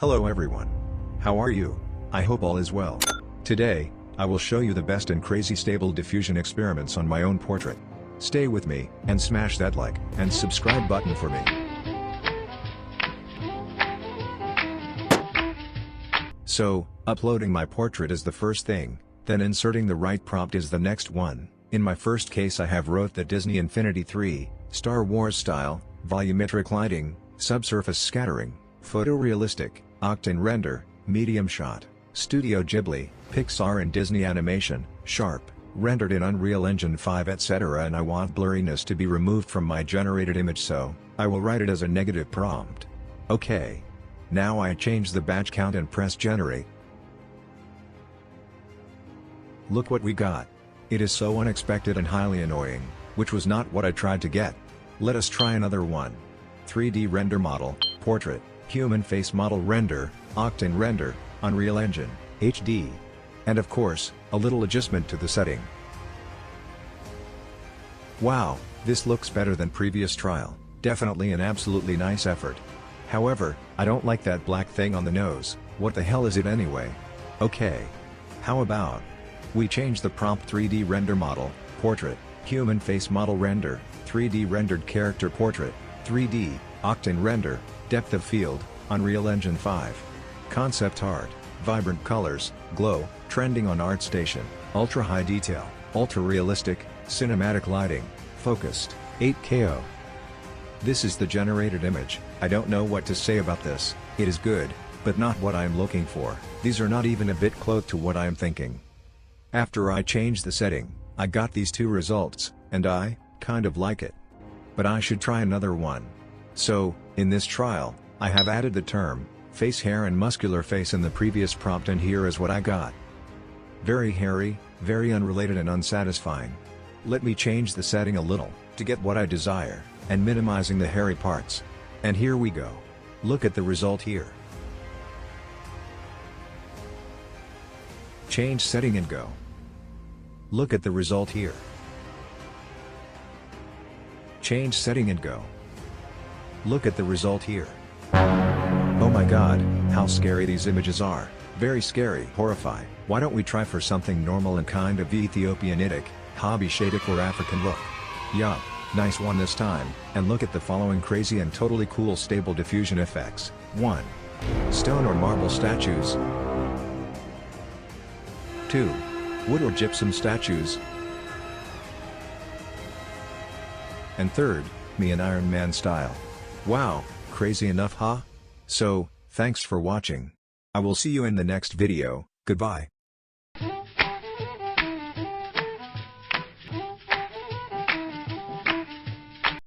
Hello everyone. How are you? I hope all is well. Today, I will show you the best and crazy stable diffusion experiments on my own portrait. Stay with me, and smash that like and subscribe button for me. So, uploading my portrait is the first thing, then inserting the right prompt is the next one. In my first case I have wrote the Disney Infinity 3, Star Wars style, volumetric lighting, subsurface scattering, photorealistic, octane render, medium shot, Studio Ghibli, Pixar and Disney animation, sharp, rendered in Unreal Engine 5 etc. and I want blurriness to be removed from my generated image, so I will write it as a negative prompt. Okay. Now I change the batch count and press generate. Look what we got. It is so unexpected and highly annoying, which was not what I tried to get. Let us try another one. 3D render model, portrait, human face model render, octane render, Unreal Engine, HD. And of course, a little adjustment to the setting. Wow, this looks better than previous trial, definitely an absolutely nice effort. However, I don't like that black thing on the nose. What the hell is it anyway? Okay. How about we change the prompt 3D render model, portrait, human face model render, 3D rendered character portrait, 3D, octane render, depth of field, Unreal Engine 5. Concept art, vibrant colors, glow, trending on ArtStation, ultra high detail, ultra realistic, cinematic lighting, focused, 8K. This is the generated image. I don't know what to say about this. It is good, but not what I am looking for. These are not even a bit close to what I am thinking. After I changed the setting, I got these two results, and I kind of like it. But I should try another one. So, in this trial, I have added the term face hair and muscular face in the previous prompt, and here is what I got. Very hairy, very unrelated and unsatisfying. Let me change the setting a little, to get what I desire, and minimizing the hairy parts. And here we go. Look at the result here. Change setting and go. Look at the result here. Change setting and go. Look at the result here. Oh my god, how scary these images are. Very scary. Horrifying. Why don't we try for something normal and kind of Ethiopianitic, Habeshaitic or African look? Yup. Nice one this time, and look at the following crazy and totally cool stable diffusion effects. 1. Stone or marble statues. 2. Wood or gypsum statues. And third, me and Iron Man style. Wow, crazy enough, huh? So, thanks for watching. I will see you in the next video. Goodbye.